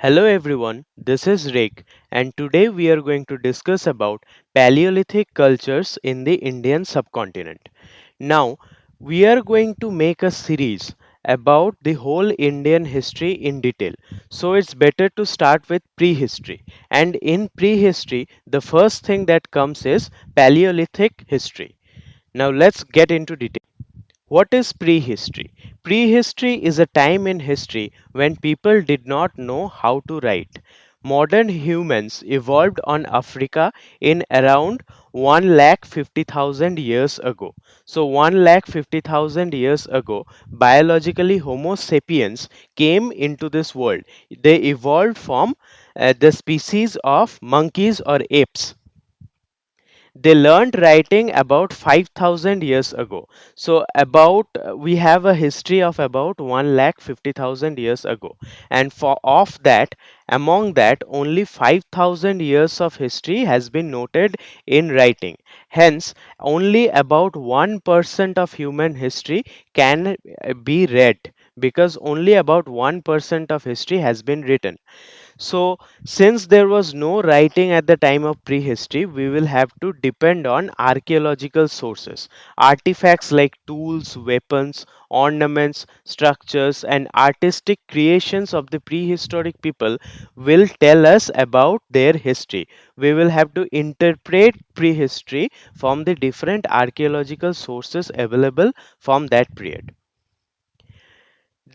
Hello everyone, this is Rick and today we are going to discuss about Paleolithic cultures in the Indian subcontinent. Now, we are going to make a series about the whole Indian history in detail. So it's better to start with prehistory. And in prehistory, the first thing that comes is Paleolithic history. Now let's get into detail. What is prehistory? Prehistory is a time in history when people did not know how to write. Modern humans evolved on Africa in around 1,50,000 years ago. So 1,50,000 years ago, biologically Homo sapiens came into this world. They evolved from the species of monkeys or apes. They learned writing about 5,000 years ago. So about we have a history of about 1,50,000 years ago, and for of that, among that, only 5,000 years of history has been noted in writing. Hence, only about 1% of human history can be read, because only about 1% of history has been written. So, since there was no writing at the time of prehistory, we will have to depend on archaeological sources. Artifacts like tools, weapons, ornaments, structures, and artistic creations of the prehistoric people will tell us about their history. We will have to interpret prehistory from the different archaeological sources available from that period.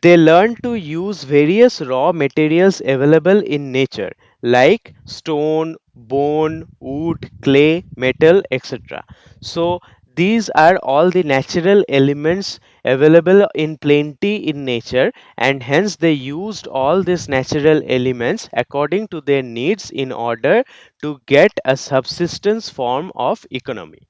They learn to use various raw materials available in nature like stone, bone, wood, clay, metal, etc. So these are all the natural elements available in plenty in nature, and hence they used all these natural elements according to their needs in order to get a subsistence form of economy.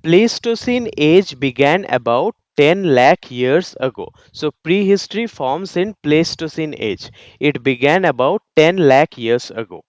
Pleistocene age began about 10 lakh years ago. So prehistory forms in Pleistocene age. It began about 10 lakh years ago.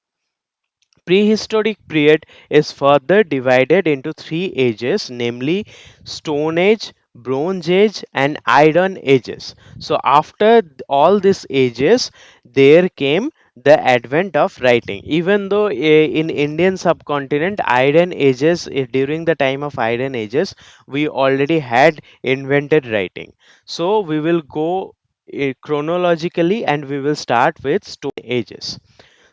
Prehistoric period is further divided into three ages, namely Stone Age, Bronze Age, and Iron Ages. So after all these ages, there came the advent of writing. Even though in Indian subcontinent, Iron Ages, during the time of Iron Ages, we already had invented writing. So we will go chronologically, and we will start with Stone Ages.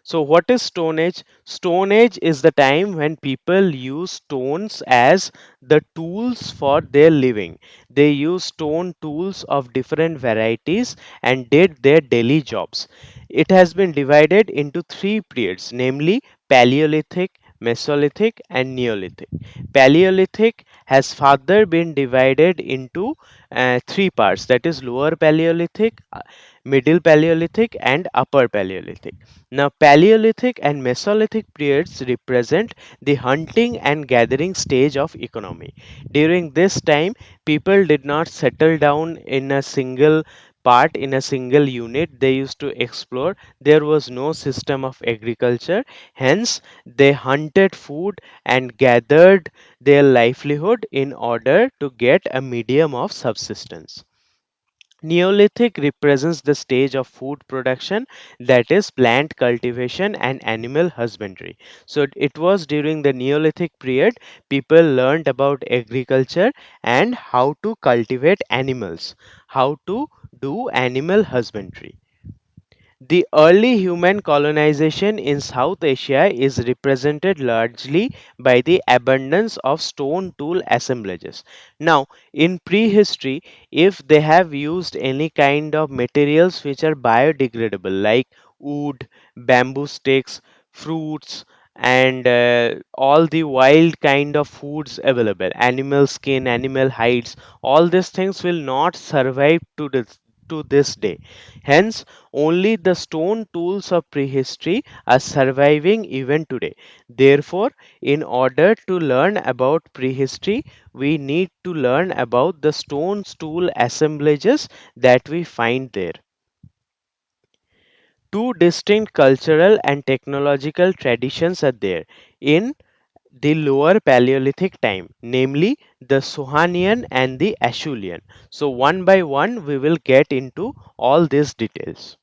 So, what is Stone Age? Stone Age is the time when people use stones as the tools for their living. They use stone tools of different varieties and did their daily jobs. It has been divided into three periods, namely Paleolithic, Mesolithic, and Neolithic. Paleolithic has further been divided into three parts, that is Lower Paleolithic, Middle Paleolithic, and Upper Paleolithic. Now, Paleolithic and Mesolithic periods represent the hunting and gathering stage of economy. During this time, people did not settle down in a single part, in a single unit. They used to explore. There was no system of agriculture. Hence, they hunted food and gathered their livelihood in order to get a medium of subsistence. Neolithic represents the stage of food production, that is plant cultivation and animal husbandry. So it was during the Neolithic period people learned about agriculture and how to cultivate animals, how to do animal husbandry. The early human colonization in South Asia is represented largely by the abundance of stone tool assemblages. Now, in prehistory, if they have used any kind of materials which are biodegradable, like wood, bamboo sticks, fruits, and all the wild kind of foods available, animal skin, animal hides, all these things will not survive to this day. Hence, only the stone tools of prehistory are surviving even today. Therefore, in order to learn about prehistory, we need to learn about the stone tool assemblages that we find there. Two distinct cultural and technological traditions are there in the Lower Paleolithic time, namely the Sohanian and the Acheulean. So, one by one, we will get into all these details.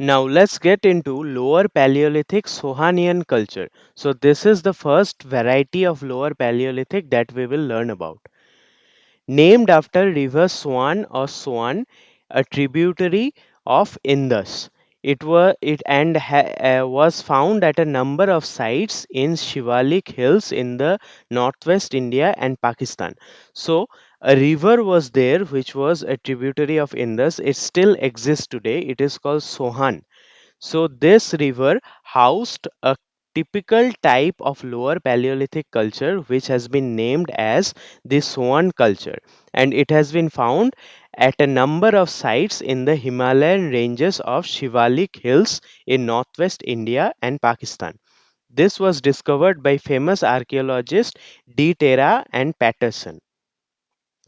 Now let's get into Lower Paleolithic Sohanian culture. So this is the first variety of Lower Paleolithic that we will learn about. Named after river Swan or Swan, a tributary of Indus. Was found at a number of sites in Shivalik hills in the northwest India and Pakistan. So a river was there which was a tributary of Indus. It still exists today. It is called Sohan. So this river housed a typical type of Lower Paleolithic culture which has been named as the Swan culture, and it has been found at a number of sites in the Himalayan ranges of Shivalik Hills in northwest India and Pakistan. This was discovered by famous archaeologists D. Terra and Patterson.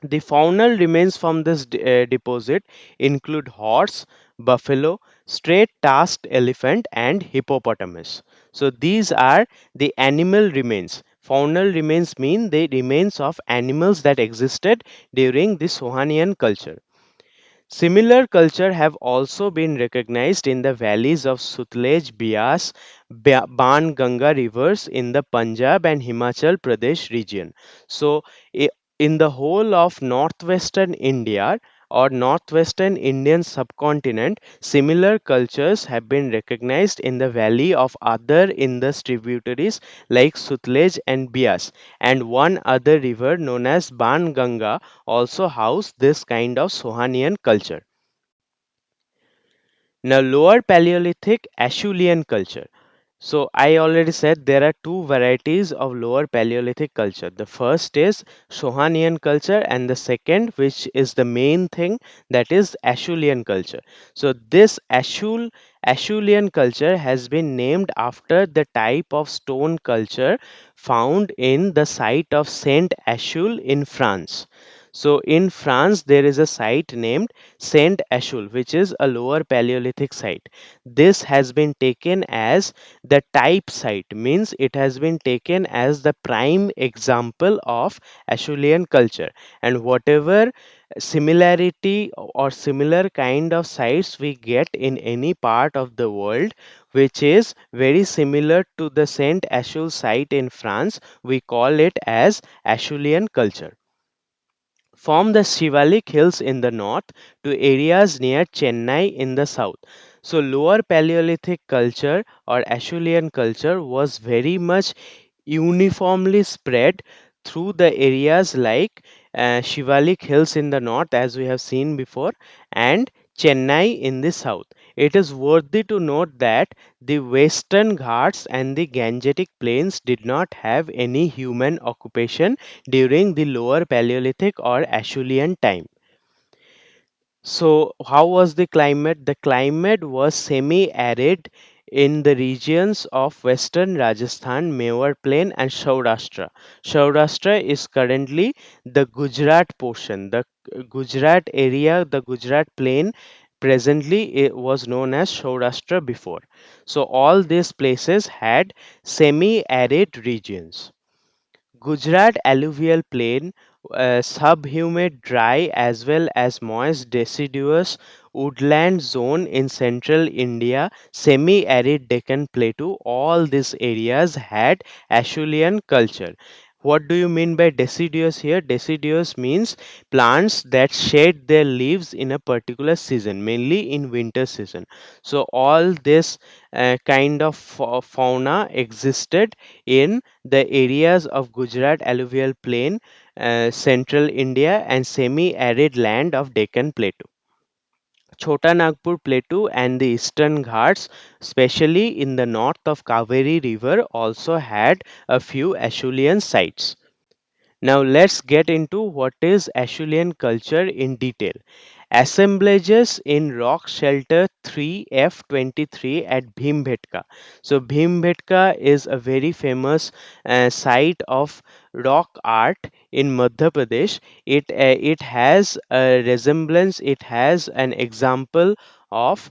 The faunal remains from this deposit include horse, buffalo, straight tusked elephant, and hippopotamus. So these are the animal remains. Faunal remains mean the remains of animals that existed during the Sohanian culture. Similar culture have also been recognized in the valleys of Sutlej, Bias, Ban Ganga rivers in the Punjab and Himachal Pradesh region. So, in the whole of northwestern India or northwestern Indian subcontinent, similar cultures have been recognized in the valley of other Indus tributaries like Sutlej and Bias, and one other river known as Ban Ganga also house this kind of Sohanian culture. Now, Lower Paleolithic Acheulean culture. So, I already said there are two varieties of Lower Paleolithic culture. The first is Sohanian culture, and the second, which is the main thing, that is Acheulean culture. So, this Acheulean culture has been named after the type of stone culture found in the site of Saint Achille in France. So, in France, there is a site named Saint Achille, which is a Lower Paleolithic site. This has been taken as the type site, means it has been taken as the prime example of Acheulean culture, and whatever similarity or similar kind of sites we get in any part of the world which is very similar to the Saint Achille site in France, we call it as Acheulean culture. From the Shivalik hills in the north to areas near Chennai in the south. So, Lower Paleolithic culture or Acheulean culture was very much uniformly spread through the areas like Shivalik hills in the north, as we have seen before, and Chennai in the south. It is worthy to note that the Western Ghats and the Gangetic Plains did not have any human occupation during the Lower Paleolithic or Acheulean time. So, how was the climate? The climate was semi arid in the regions of western Rajasthan, Mewar Plain, and Saurashtra. Saurashtra is currently the Gujarat portion. The Gujarat area, the Gujarat Plain, presently it was known as Saurashtra before. So, all these places had semi arid regions. Gujarat alluvial plain, subhumid, dry as well as moist deciduous woodland zone in central India, semi-arid Deccan Plateau, all these areas had Acheulean culture. What do you mean by deciduous here? Deciduous means plants that shed their leaves in a particular season, mainly in winter season. So all this kind of fauna existed in the areas of Gujarat alluvial plain, central India, and semi arid land of Deccan Plateau. Chota Nagpur Plateau and the Eastern Ghats, especially in the north of Kaveri River, also had a few Acheulean sites. Now let's get into what is Acheulean culture in detail. Assemblages in rock shelter 3F23 at Bhimbhetka. So Bhimbhetka is a very famous site of rock art in Madhya Pradesh. It has a resemblance, it has an example of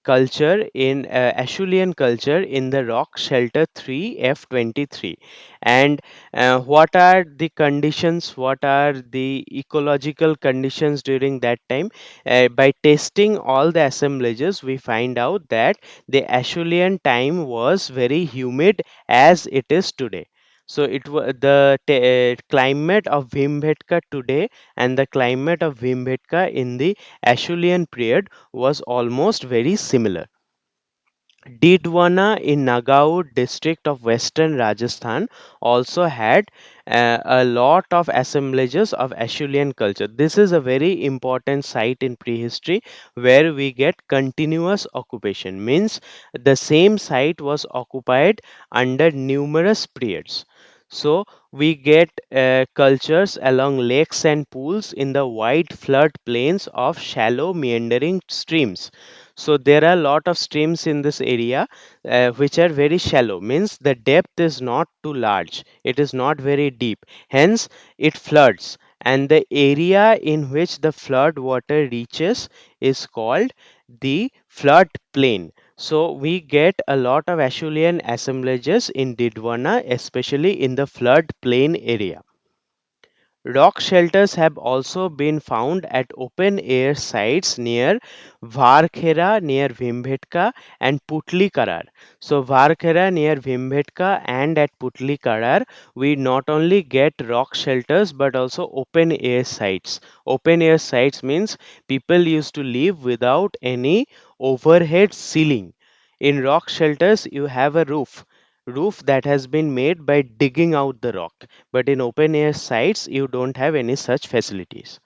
culture in Acheulean culture in the rock shelter 3F23. And what are the conditions, what are the ecological conditions during that time? By testing all the assemblages, we find out that the Acheulean time was very humid as it is today. So it was the climate of Bhimbetka today and the climate of Bhimbetka in the Acheulean period was almost very similar. Didwana in Nagaur district of western Rajasthan also had a lot of assemblages of Acheulean culture. This is a very important site in prehistory where we get continuous occupation, means the same site was occupied under numerous periods. So we get cultures along lakes and pools in the wide flood plains of shallow meandering streams. So there are a lot of streams in this area which are very shallow, means the depth is not too large, it is not very deep, hence it floods, and the area in which the flood water reaches is called the flood plain. So we get a lot of Acheulean assemblages in Didwana, especially in the flood plain area. Rock shelters have also been found at open air sites near Varkhera near Bhimbetka and Putli Karar. So Varkhera near Bhimbetka and at Putli Karar we not only get rock shelters but also open air sites. Open air sites means people used to live without any overhead ceiling. In rock shelters you have a roof that has been made by digging out the rock, but in open air sites you don't have any such facilities.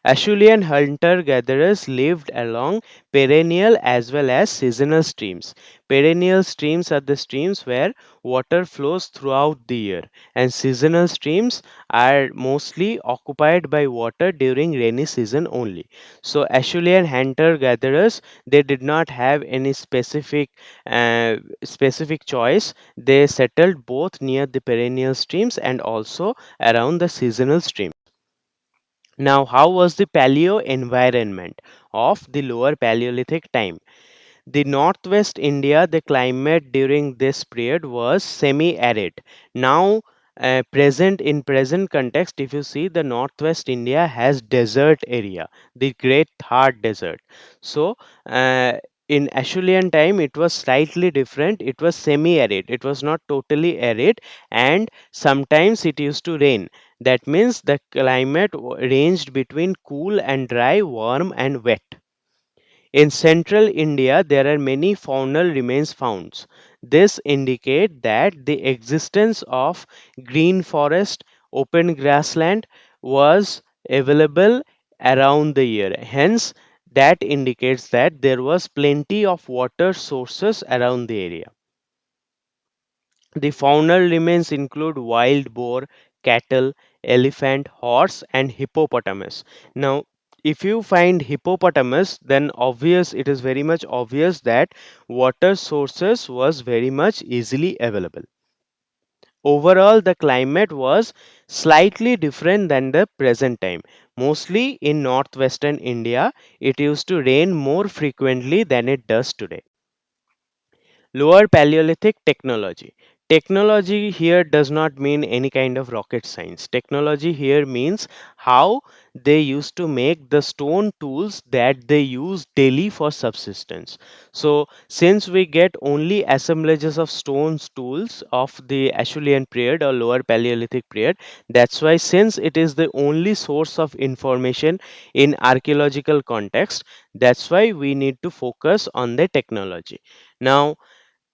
Acheulean hunter gatherers lived along perennial as well as seasonal streams. Perennial streams are the streams where water flows throughout the year, and seasonal streams are mostly occupied by water during rainy season only. So, Acheulean hunter gatherers, they did not have any specific choice. They settled both near the perennial streams and also around the seasonal streams. Now, how was the paleo environment of the lower Paleolithic time? The northwest India, the climate during this period was semi-arid. Now, present context, if you see the northwest India has desert area, the Great Thar Desert. So, uh, in Acheulean time, it was slightly different. It was semi-arid. It was not totally arid, and sometimes it used to rain. That means the climate ranged between cool and dry, warm and wet. In central India, there are many faunal remains found. This indicate that the existence of green forest, open grassland was available around the year. Hence, that indicates that there was plenty of water sources around the area. The faunal remains include wild boar, cattle, elephant, horse, and hippopotamus. Now, if you find hippopotamus, then obvious it is very much obvious that water sources was very much easily available. Overall, the climate was slightly different than the present time. Mostly in northwestern India, it used to rain more frequently than it does today. Lower Paleolithic technology. Technology here does not mean any kind of rocket science. Technology here means how they used to make the stone tools that they use daily for subsistence. So, since we get only assemblages of stones tools of the Acheulean period or Lower Paleolithic period, that's why, since it is the only source of information in archaeological context, that's why we need to focus on the technology. Now,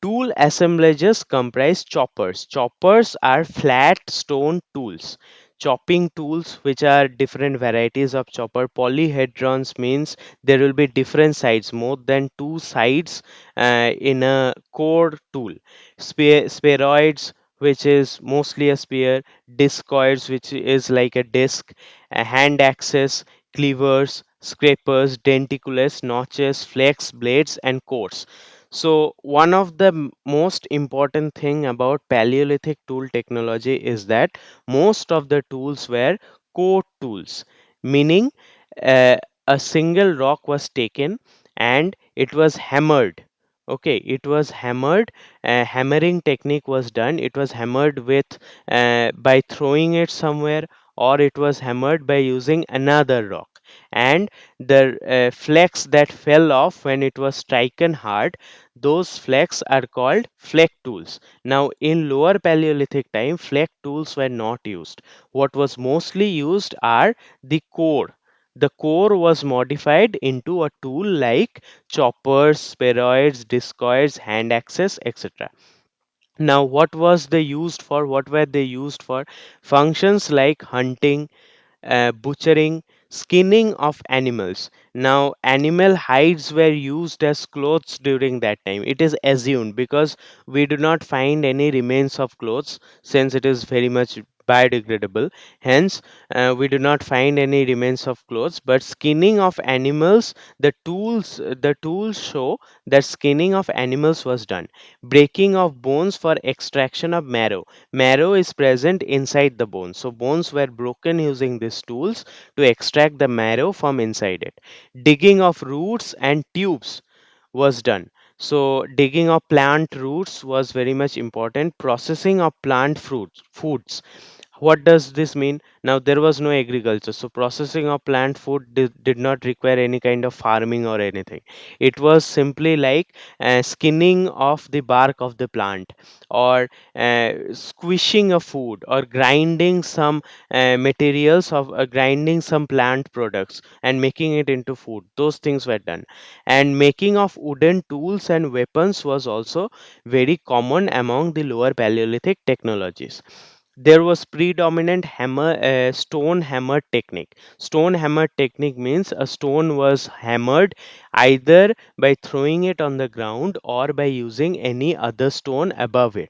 tool assemblages comprise choppers. Choppers are flat stone tools. Chopping tools, which are different varieties of chopper. Polyhedrons means there will be different sides, more than two sides in a core tool. Spheroids, which is mostly a spear. Discoids, which is like a disc. Hand axes, cleavers, scrapers, denticulous, notches, flex, blades, and cores. So one of the most important thing about Paleolithic tool technology is that most of the tools were core tools, meaning uh, a single rock was taken and it was hammered. Okay, it was hammered. Hammering technique was done. It was hammered with by throwing it somewhere, or it was hammered by using another rock. And the flakes that fell off when it was striken hard, those flakes are called flake tools. Now, in Lower Paleolithic time, flake tools were not used. What was mostly used are the core. The core was modified into a tool like choppers, spheroids, discoids, hand axes, etc. Now, what was they used for? What were they used for? Functions like hunting, butchering, skinning of animals. Now, animal hides were used as clothes during that time. It is assumed because we do not find any remains of clothes since it is very much biodegradable. Hence, we do not find any remains of clothes. But skinning of animals, the tools show that skinning of animals was done. Breaking of bones for extraction of marrow. Marrow is present inside the bone. So bones were broken using these tools to extract the marrow from inside it. Digging of roots and tubes was done. So digging of plant roots was very much important. Processing of plant fruits, foods. What does this mean? Now there was no agriculture, so processing of plant food did not require any kind of farming or anything. It was simply like skinning of the bark of the plant, or squishing a food, or grinding some materials of grinding some plant products and making it into food. Those things were done. And making of wooden tools and weapons was also very common among the Lower Paleolithic technologies. There was predominant stone hammer technique. Stone hammer technique means a stone was hammered either by throwing it on the ground or by using any other stone above it.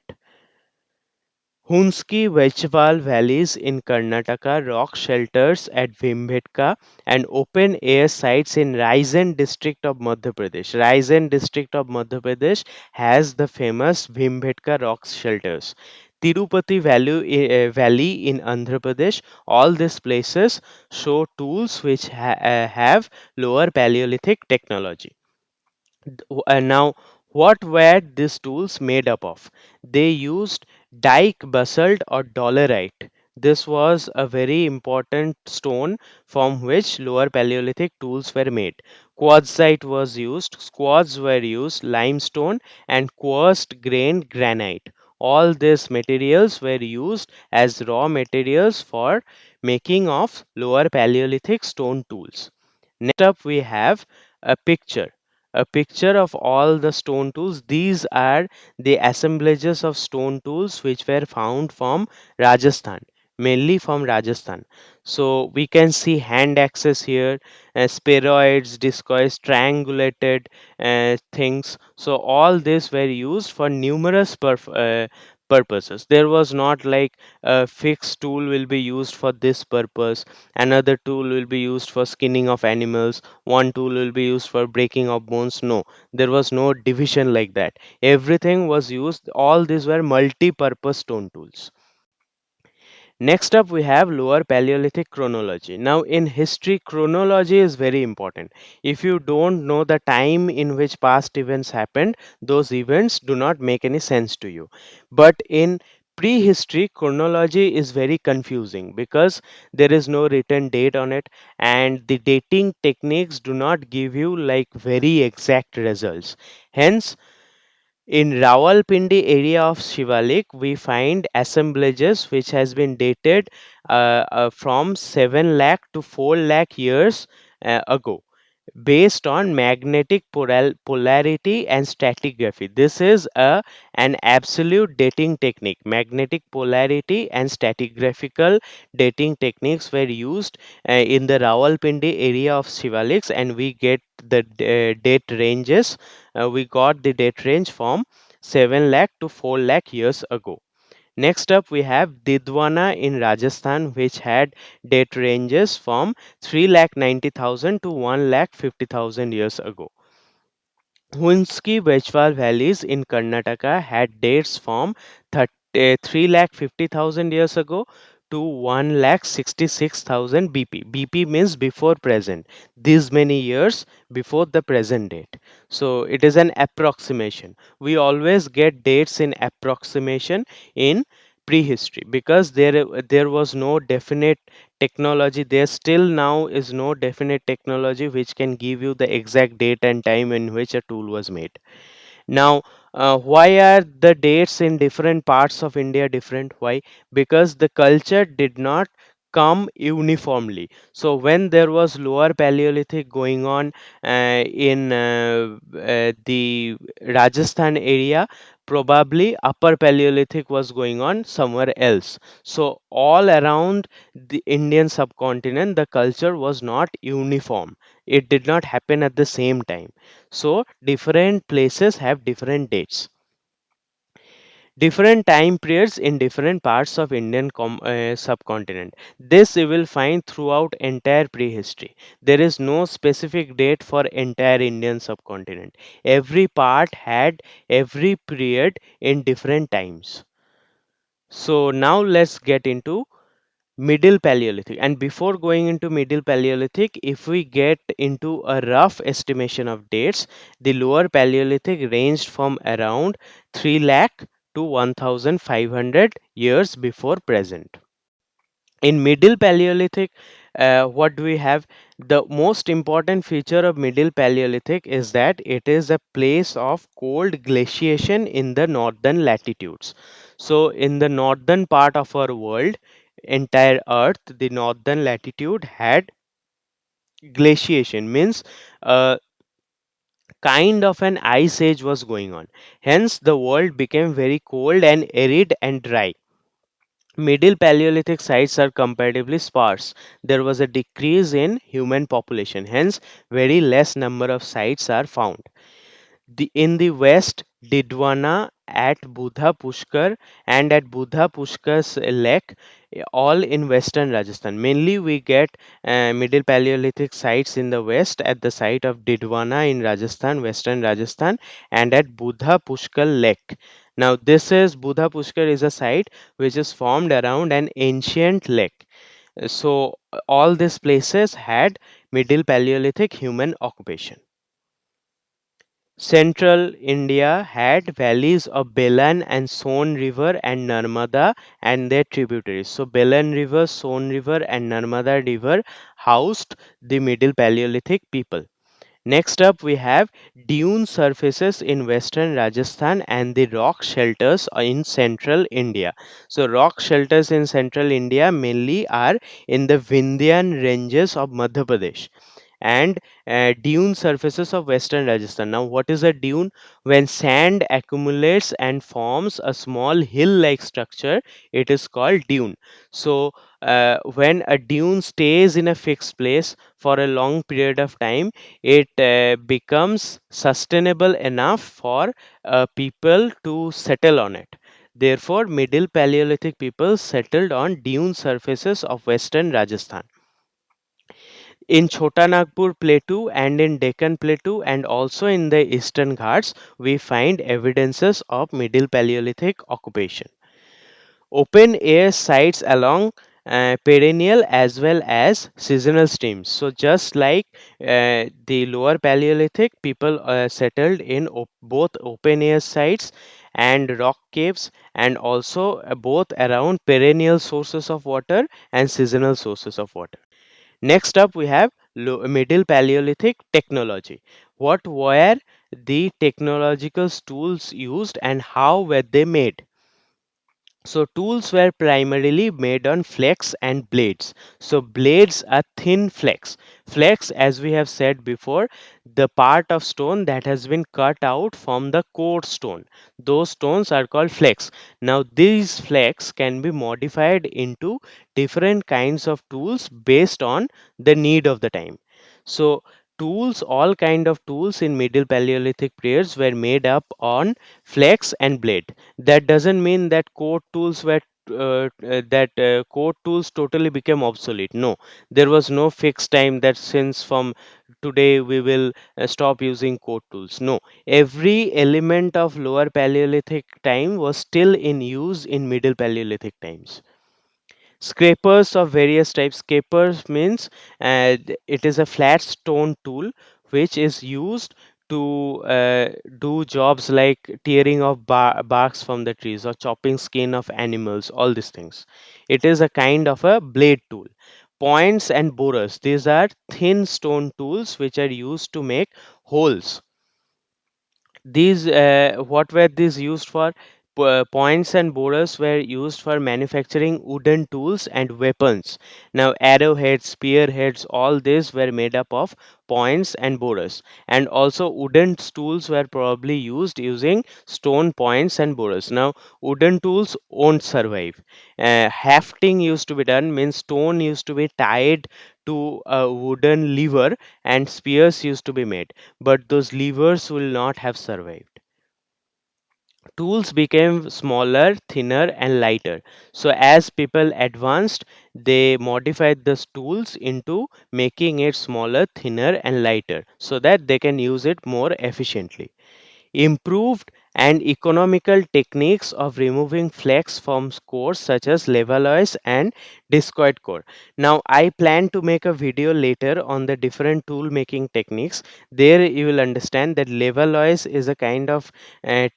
Hunski Vechval valleys in Karnataka, rock shelters at Bhimbetka, and open air sites in Raizen district of Madhya Pradesh. Raizen district of Madhya Pradesh has the famous Bhimbetka rock shelters. Tirupati Valley in Andhra Pradesh, all these places show tools which have lower Paleolithic technology. Now, what were these tools made up of? They used dike basalt or dolerite. This was a very important stone from which Lower Paleolithic tools were made. Quartzite was used, squads were used, limestone, and quartz grained granite. All these materials were used as raw materials for making of Lower Paleolithic stone tools. Next up, we have a picture. A picture of all the stone tools. These are the assemblages of stone tools which were found from Rajasthan, mainly from Rajasthan. So we can see hand axes here, spheroids, discoids, triangulated things. So all these were used for numerous purposes. There was not like a fixed tool will be used for this purpose, another tool will be used for skinning of animals, one tool will be used for breaking of bones. No, there was no division like that. Everything was used. All these were multi-purpose stone tools. Next up, we have Lower Paleolithic chronology. Now, in history, chronology is very important. If you don't know the time in which past events happened, those events do not make any sense to you. But in prehistory, chronology is very confusing because there is no written date on it, and the dating techniques do not give you like very exact results. Hence, in Rawalpindi area of Shivalik, we find assemblages which has been dated from 7 lakh to 4 lakh years ago, based on magnetic polarity and stratigraphy. This is an absolute dating technique. Magnetic polarity and stratigraphical dating techniques were used in the Rawalpindi area of Shivaliks, and we get the date ranges. We got the date range from 7 lakh to 4 lakh years ago. Next up, we have Didwana in Rajasthan, which had date ranges from 3,90,000 to 1,50,000 years ago. Hunski Vechwal valleys in Karnataka had dates from 3,50,000 years ago to 1,66,000 BP. BP means before present. These many years before the present date. So it is an approximation. We always get dates in approximation in prehistory because there was no definite technology. There still now is no definite technology which can give you the exact date and time in which a tool was made. Now, why are the dates in different parts of India different? Why? Because the culture did not come uniformly. So when there was lower Paleolithic going on in the Rajasthan area, probably upper Paleolithic was going on somewhere else. So all around the Indian subcontinent, the culture was not uniform. It did not happen at the same time. So different places have different dates, different time periods in different parts of Indian subcontinent. This you will find throughout entire prehistory. There is no specific date for entire Indian subcontinent. Every part had every period in different times. So now let's get into Middle Paleolithic. And before going into Middle Paleolithic, if we get into a rough estimation of dates, the Lower Paleolithic ranged from around 3 lakh to 1500 years before present. In Middle Paleolithic, what do we have? The most important feature of Middle Paleolithic is that it is a place of cold glaciation in the northern latitudes. So in the northern part of our world, entire earth, the northern latitude had glaciation, means kind of an ice age was going on. Hence the world became very cold and arid and dry. Middle Paleolithic sites are comparatively sparse. There was a decrease in human population, hence very less number of sites are found. In the west, Didwana at Buddha Pushkar and at Buddha Pushkar's lake, all in western Rajasthan. Mainly we get Middle Paleolithic sites in the west at the site of Didwana in Rajasthan, western Rajasthan, and at Buddha Pushkar lake. Now this is Buddha Pushkar is a site which is formed around an ancient lake. So all these places had Middle Paleolithic human occupation. Central India had valleys of Belan and Son River and Narmada and their tributaries. So Belan River, Son River and Narmada River housed the Middle Paleolithic people. Next up, we have dune surfaces in western Rajasthan and the rock shelters in central India. So, rock shelters in central India mainly are in the Vindhyan ranges of Madhya Pradesh and dune surfaces of western Rajasthan. Now, what is a dune? When sand accumulates and forms a small hill like structure, it is called dune. So, when a dune stays in a fixed place for a long period of time, it becomes sustainable enough for people to settle on it. Therefore, Middle Paleolithic people settled on dune surfaces of western Rajasthan. In Chota Nagpur Plateau and in Deccan Plateau and also in the Eastern Ghats, we find evidences of Middle Paleolithic occupation. Open air sites along perennial as well as seasonal streams. So, just like the lower Paleolithic, people settled in both open air sites and rock caves, and also both around perennial sources of water and seasonal sources of water. Next up, we have Middle Paleolithic technology. What were the technological tools used and how were they made? So tools were primarily made on flex and blades. So blades are thin flex. Flex, as we have said before, the part of stone that has been cut out from the core stone. Those stones are called flex. Now these flex can be modified into different kinds of tools based on the need of the time. So tools, all kind of tools in Middle Paleolithic periods were made up on flex and blade. That doesn't mean that core tools were core tools totally became obsolete. No, there was no fixed time that since from today we will stop using core tools. No, every element of lower Paleolithic time was still in use in Middle Paleolithic times. Scrapers of various types. Scrapers means it is a flat stone tool which is used to do jobs like tearing of barks from the trees or chopping skin of animals, all these things. It is a kind of a blade tool. Points and borers. These are thin stone tools which are used to make holes. These what were these used for? Points and borers were used for manufacturing wooden tools and weapons. Now arrowheads, spearheads, all these were made up of points and borers. And also wooden tools were probably used using stone points and borers. Now wooden tools won't survive. Hafting used to be done, means stone used to be tied to a wooden lever and spears used to be made, but those levers will not have survived. Tools became smaller, thinner, and lighter. So, as people advanced, they modified the tools into making it smaller, thinner, and lighter so that they can use it more efficiently. Improved and economical techniques of removing flex from cores such as Levallois and discoid core. Now, I plan to make a video later on the different tool making techniques. There, you will understand that Levallois is a kind of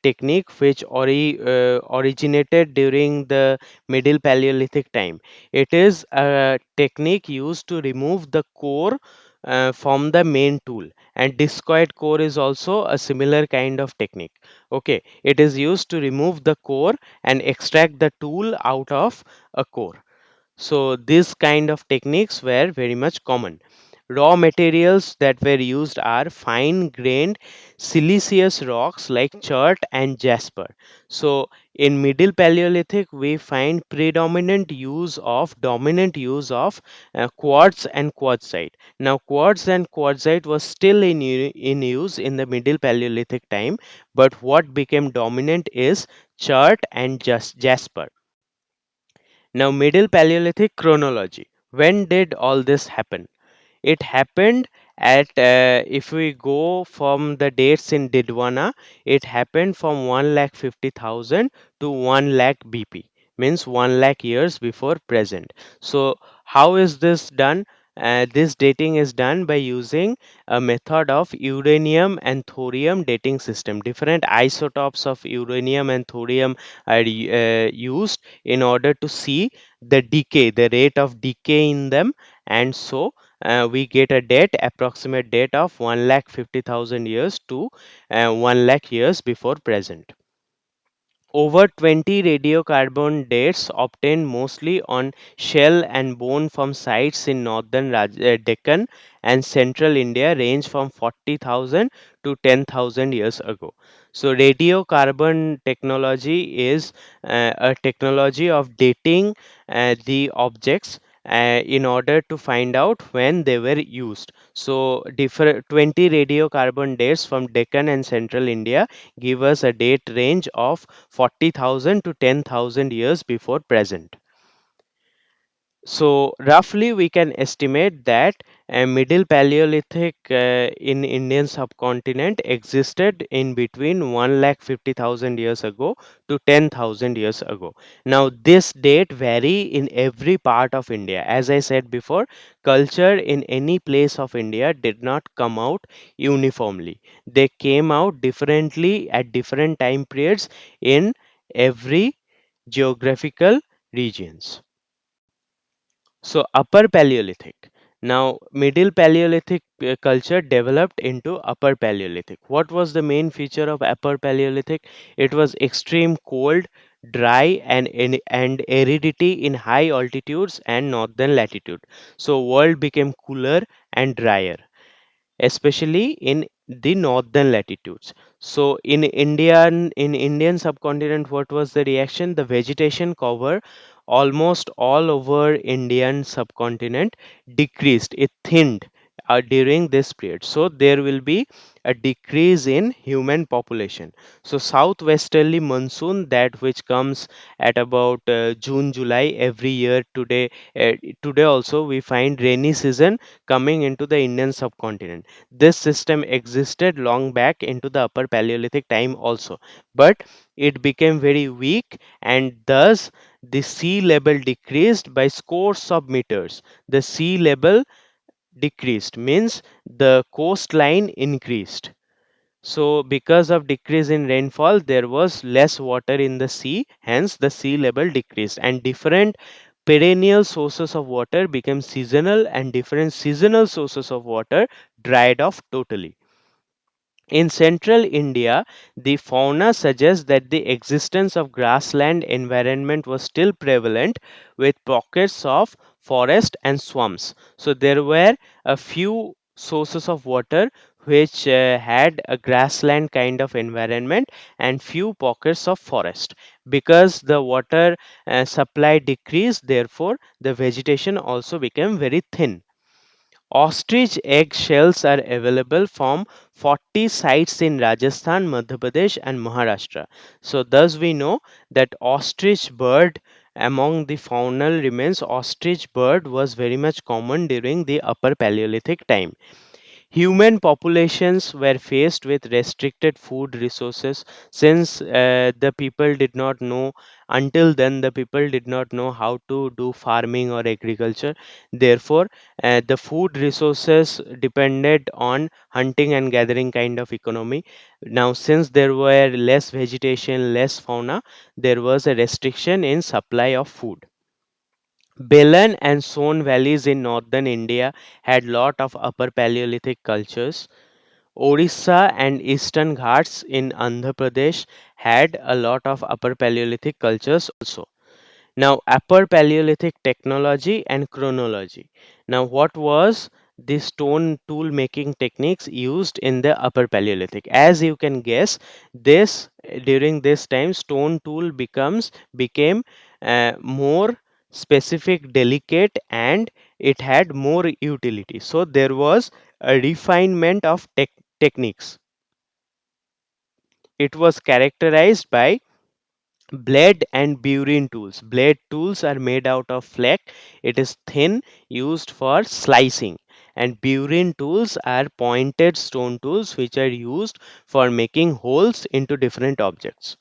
technique which originated during the Middle Paleolithic time. It is a technique used to remove the core from the main tool, and discoid core is also a similar kind of technique. Okay, it is used to remove the core and extract the tool out of a core. So this kind of techniques were very much common. Raw materials that were used are fine grained siliceous rocks like chert and jasper. So in Middle Paleolithic we find dominant use of quartz and quartzite. Now quartz and quartzite was still in use in the Middle Paleolithic time, but what became dominant is chert and jasper. Now, Middle Paleolithic chronology. When did all this happen? It happened at, if we go from the dates in Didwana, it happened from 1,50,000 to 1 lakh BP, means 1 lakh years before present. So, how is this done? This dating is done by using a method of uranium and thorium dating system. Different isotopes of uranium and thorium are used in order to see the decay, the rate of decay in them, and so we get a date, approximate date of 1,50,000 years to 1 lakh years before present. Over 20 radiocarbon dates obtained mostly on shell and bone from sites in northern Deccan and central India range from 40,000 to 10,000 years ago. So, radiocarbon technology is a technology of dating the objects in order to find out when they were used. So, different 20 radiocarbon dates from Deccan and central India give us a date range of 40,000 to 10,000 years before present. So, roughly, we can estimate that a Middle Paleolithic in Indian subcontinent existed in between 1,50,000 years ago to 10,000 years ago. Now, this date vary in every part of India. As I said before, culture in any place of India did not come out uniformly. They came out differently at different time periods in every geographical regions. So, Upper Paleolithic. Now, Middle Paleolithic culture developed into Upper Paleolithic. What was the main feature of Upper Paleolithic? It was extreme cold, dry, and aridity in high altitudes and northern latitude. So, world became cooler and drier, especially in the northern latitudes. So in Indian subcontinent, what was the reaction? The vegetation cover almost all over Indian subcontinent decreased, it thinned during this period. So there will be a decrease in human population. So southwesterly monsoon, that which comes at about June July every year, today also we find rainy season coming into the Indian subcontinent. This system existed long back into the Upper Paleolithic time also, but it became very weak, and thus the sea level decreased by scores of meters. The sea level decreased means the coastline increased. So because of decrease in rainfall, there was less water in the sea, hence the sea level decreased, and different perennial sources of water became seasonal, and different seasonal sources of water dried off totally. In central India, the fauna suggests that the existence of grassland environment was still prevalent, with pockets of forest and swamps. So there were a few sources of water which had a grassland kind of environment, and few pockets of forest. Because the water supply decreased, therefore the vegetation also became very thin. Ostrich egg shells are available from 40 sites in Rajasthan, Madhya Pradesh, and Maharashtra. So, thus we know that ostrich bird, among the faunal remains, ostrich bird was very much common during the Upper Paleolithic time. Human populations were faced with restricted food resources, since the people did not know, until then the people did not know how to do farming or agriculture. Therefore the food resources depended on hunting and gathering kind of economy. Now since there were less vegetation, less fauna, there was a restriction in supply of food. Belan and Son valleys in northern India had lot of Upper Paleolithic cultures. Orissa and Eastern Ghats in Andhra Pradesh had a lot of Upper Paleolithic cultures also. Now, Upper Paleolithic technology and chronology. Now, what was the stone tool making techniques used in the Upper Paleolithic? As you can guess, this during this time, stone tool became more specific, delicate, and it had more utility. So there was a refinement of techniques. It was characterized by blade and burin tools. Blade tools are made out of flake. It is thin, used for slicing. And burin tools are pointed stone tools which are used for making holes into different objects.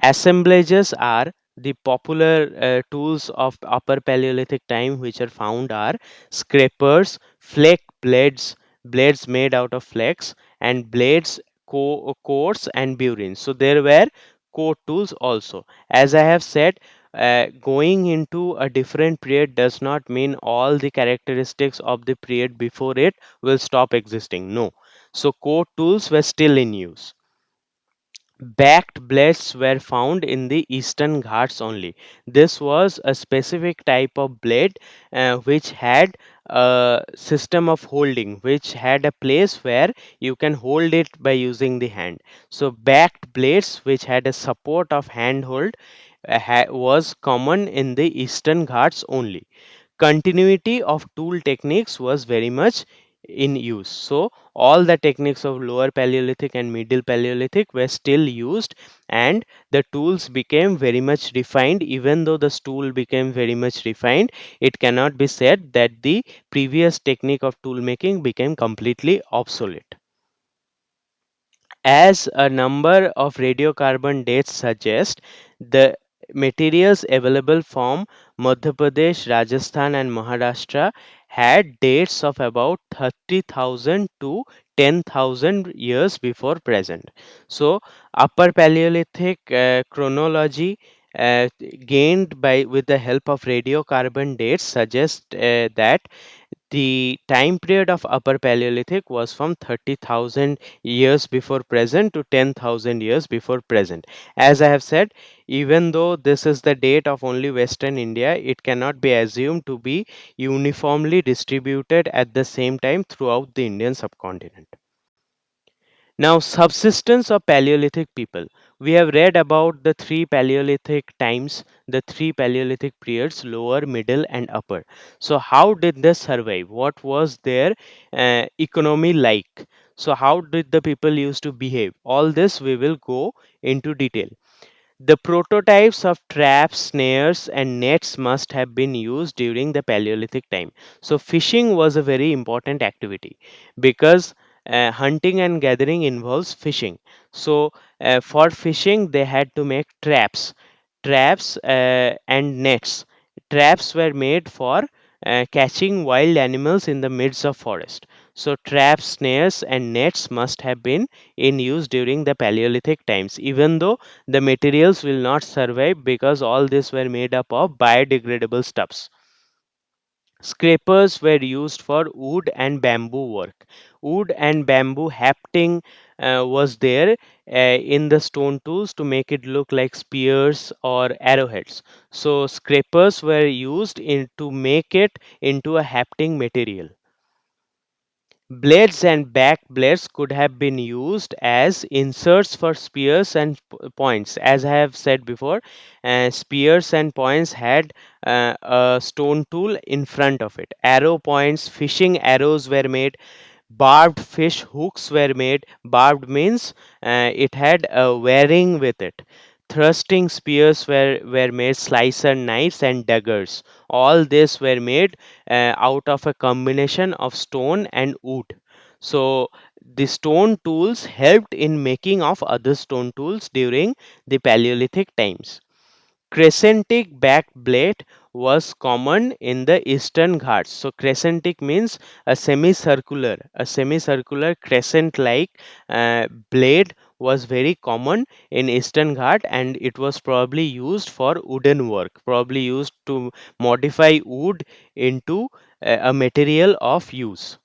Assemblages are the popular tools of Upper Paleolithic time which are found are scrapers, flake blades, blades made out of flakes, and blades, course, and burins. So there were core tools also. As I have said, going into a different period does not mean all the characteristics of the period before it will stop existing. No. So core tools were still in use. Backed blades were found in the eastern Ghats only. This was a specific type of blade which had a system of holding, which had a place where you can hold it by using the hand. So, backed blades which had a support of handhold was common in the eastern Ghats only. Continuity of tool techniques was very much in use. So all the techniques of lower Paleolithic and middle Paleolithic were still used, and the tools became very much refined. Even though the tool became very much refined, it cannot be said that the previous technique of tool making became completely obsolete. As a number of radiocarbon dates suggest, the materials available from Madhya Pradesh, Rajasthan, and Maharashtra had dates of about 30,000 to 10,000 years before present. So, Upper Paleolithic chronology gained by with the help of radiocarbon dates suggests that the time period of Upper Paleolithic was from 30,000 years before present to 10,000 years before present. As I have said, even though this is the date of only Western India, it cannot be assumed to be uniformly distributed at the same time throughout the Indian subcontinent. Now, subsistence of Paleolithic people. We have read about the three Paleolithic times, the three Paleolithic periods, lower, middle, and upper. So, how did they survive? What was their economy like? So, how did the people used to behave? All this we will go into detail. The prototypes of traps, snares, and nets must have been used during the Paleolithic time. So, fishing was a very important activity because hunting and gathering involves fishing. So, for fishing, they had to make traps and nets. Traps were made for catching wild animals in the midst of forest. So, traps, snares, and nets must have been in use during the Paleolithic times, even though the materials will not survive because all these were made up of biodegradable stuffs. Scrapers were used for wood and bamboo work. Wood and bamboo hafting was there in the stone tools to make it look like spears or arrowheads. So scrapers were used to make it into a hafting material. Blades and back blades could have been used as inserts for spears and points. As I have said before, spears and points had a stone tool in front of it. Arrow points, fishing arrows were made. Barbed fish hooks were made. Barbed means it had a wearing with it. Thrusting spears were made, slicer knives and daggers. All this were made out of a combination of stone and wood. So the stone tools helped in making of other stone tools during the Paleolithic times. Crescentic backed blade was common in the Eastern Ghats. So crescentic means a semicircular crescent like blade was very common in Eastern Ghat, and it was probably used for wooden work, probably used to modify wood into a material of use.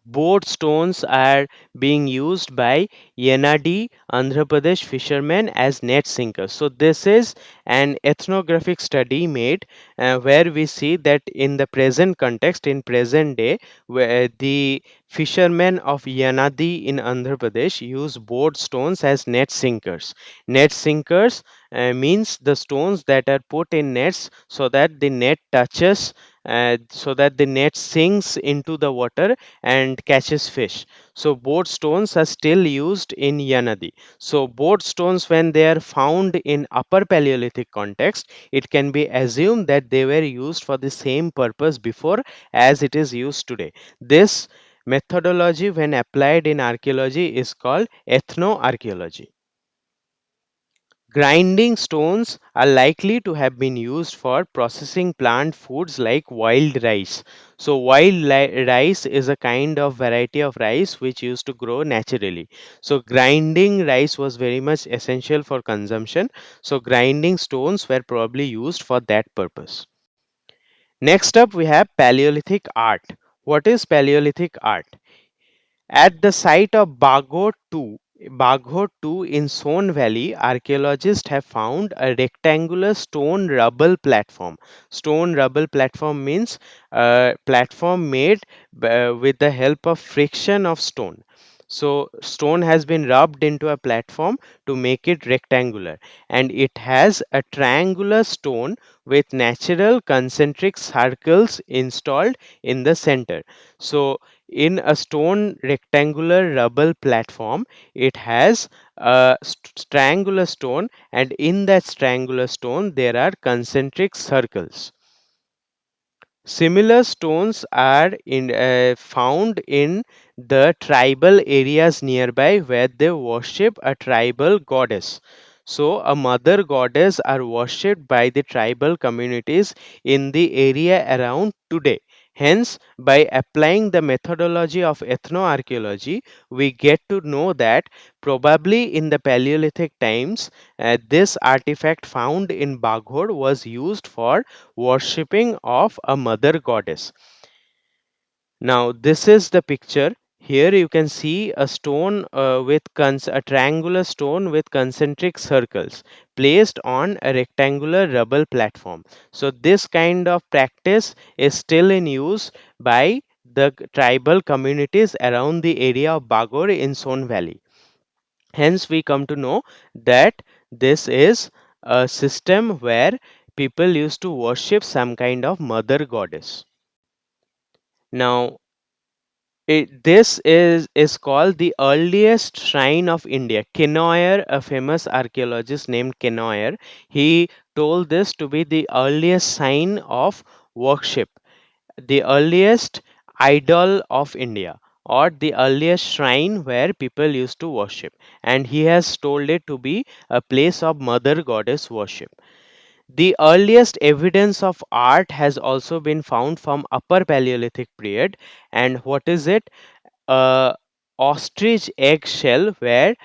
Boat stones are being used by Yenadi, Andhra Pradesh fishermen as net sinkers. So, this is an ethnographic study made where we see that in the present context, in present day, where the fishermen of Yanadi in Andhra Pradesh use boat stones as net sinkers. Net sinkers means the stones that are put in nets so that the net touches, so that the net sinks into the water and catches fish. So boat stones are still used in Yanadi. So boat stones, when they are found in Upper Paleolithic context, it can be assumed that they were used for the same purpose before as it is used today. This methodology, when applied in archaeology, is called ethnoarchaeology. Grinding stones are likely to have been used for processing plant foods like wild rice. So, rice is a kind of variety of rice which used to grow naturally. So, grinding rice was very much essential for consumption. So, grinding stones were probably used for that purpose. Next up, we have Paleolithic art. What is Paleolithic art? At the site of Baghor 2 in Son Valley, archaeologists have found a rectangular stone rubble platform. Stone rubble platform means a platform made with the help of friction of stone. So, stone has been rubbed into a platform to make it rectangular, and it has a triangular stone with natural concentric circles installed in the center. So, in a stone rectangular rubble platform, it has a triangular stone, and in that triangular stone there are concentric circles. Similar stones are found in the tribal areas nearby where they worship a tribal goddess. So, a mother goddess are worshipped by the tribal communities in the area around today. Hence, by applying the methodology of ethnoarchaeology, we get to know that probably in the Paleolithic times, this artifact found in Baghor was used for worshipping of a mother goddess. Now, this is the picture. Here you can see a stone a triangular stone with concentric circles placed on a rectangular rubble platform. So, this kind of practice is still in use by the tribal communities around the area of Bagor in Son Valley. Hence, we come to know that this is a system where people used to worship some kind of mother goddess. Now, this is called the earliest shrine of India. Kenoyer, a famous archaeologist named Kenoyer, he told this to be the earliest sign of worship, the earliest idol of India, or the earliest shrine where people used to worship, and he has told it to be a place of mother goddess worship. The earliest evidence of art has also been found from Upper Paleolithic period. And what is it? A ostrich egg shell where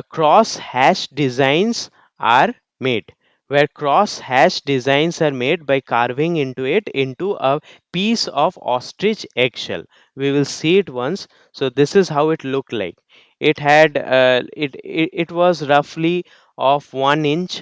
cross hash designs are made, where cross hash designs are made by carving into it into a piece of ostrich eggshell. We will see it once. So this is how it looked like. It had it was roughly of 1 inch,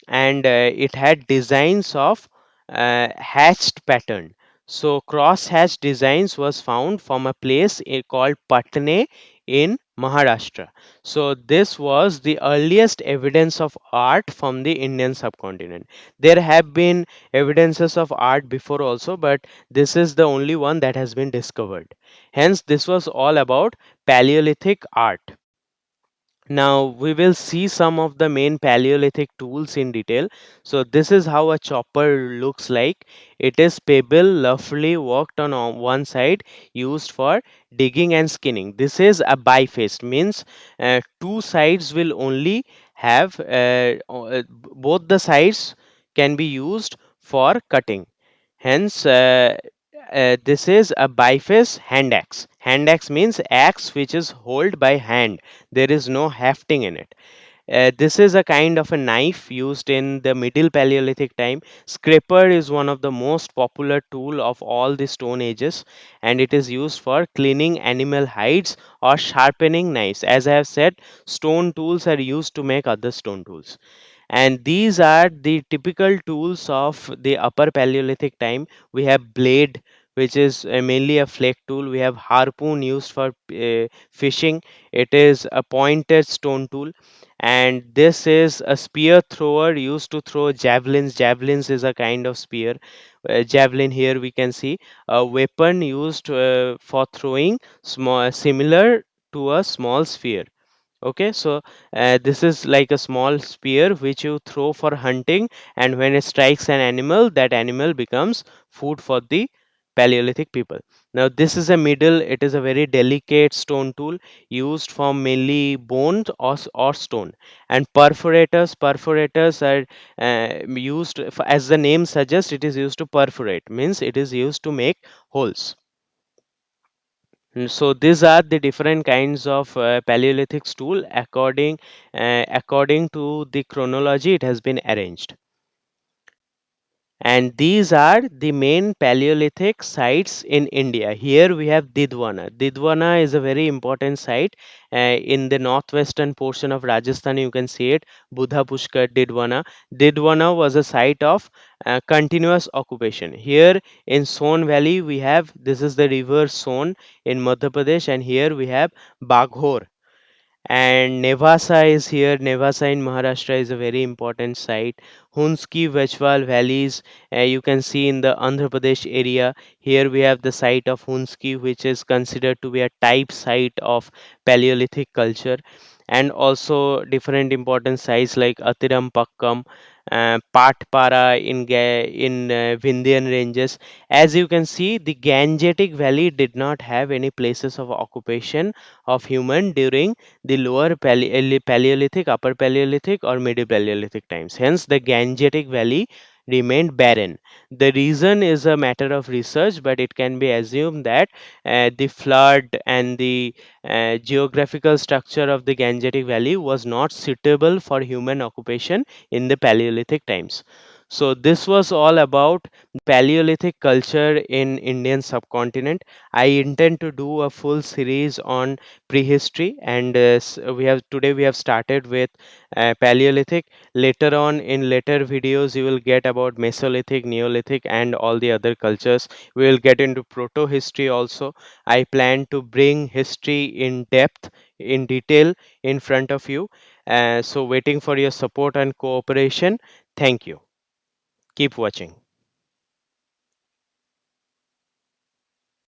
and it had designs of hatched pattern. So cross hatch designs was found from a place called Patne in Maharashtra. So this was the earliest evidence of art from the Indian subcontinent. There have been evidences of art before also, but this is the only one that has been discovered. Hence, this was all about Paleolithic art. Now we will see some of the main Paleolithic tools in detail. So this is how a chopper looks like. It is pebble roughly worked on one side, used for digging and skinning. This is a bifaced, means two sides will only have both the sides can be used for cutting. Hence, this is a biface hand axe. Hand axe means axe which is held by hand. There is no hefting in it. This is a kind of a knife used in the Middle Paleolithic time. Scraper is one of the most popular tool of all the stone ages, and it is used for cleaning animal hides or sharpening knives. As I have said, stone tools are used to make other stone tools, and these are the typical tools of the Upper Paleolithic time. We have blade, which is mainly a flake tool. We have harpoon used for fishing. It is a pointed stone tool. And this is a spear thrower used to throw javelins. Javelins is a kind of spear. Javelin, here we can see a weapon used for throwing, small, similar to a small sphere. Okay, so this is like a small spear which you throw for hunting, and when it strikes an animal, that animal becomes food for the Paleolithic people. Now, this is a middle, it is a very delicate stone tool used for mainly bone or stone. And perforators are used, as the name suggests, it is used to perforate, means it is used to make holes. So these are the different kinds of Paleolithic stool according to the chronology it has been arranged. And these are the main Paleolithic sites in India. Here we have Didwana. Didwana is a very important site in the northwestern portion of Rajasthan. You can see it, Buddha Pushkar, Didwana. Didwana was a site of continuous occupation. Here in Son Valley, we have, this is the river Son in Madhya Pradesh, and here we have Baghor, and Nevasa is here. Nevasa in Maharashtra is a very important site. Hunski Vechwal valleys, you can see in the Andhra Pradesh area. Here we have the site of Hunski, which is considered to be a type site of Paleolithic culture, and also different important sites like Atiram Pakkam, Patpara in Vindhyan ranges. As you can see, the Gangetic Valley did not have any places of occupation of human during the Paleolithic, Upper Paleolithic, or Middle Paleolithic times. Hence, the Gangetic Valley remained barren. The reason is a matter of research, but it can be assumed that the flood and the geographical structure of the Gangetic Valley was not suitable for human occupation in the Paleolithic times. So this was all about Paleolithic culture in Indian subcontinent. I intend to do a full series on prehistory, and we have started with Paleolithic. Later on, in later videos, you will get about Mesolithic, Neolithic, and all the other cultures. We will get into proto history also. I plan to bring history in depth, in detail, in front of you. So waiting for your support and cooperation. Thank you. Keep watching.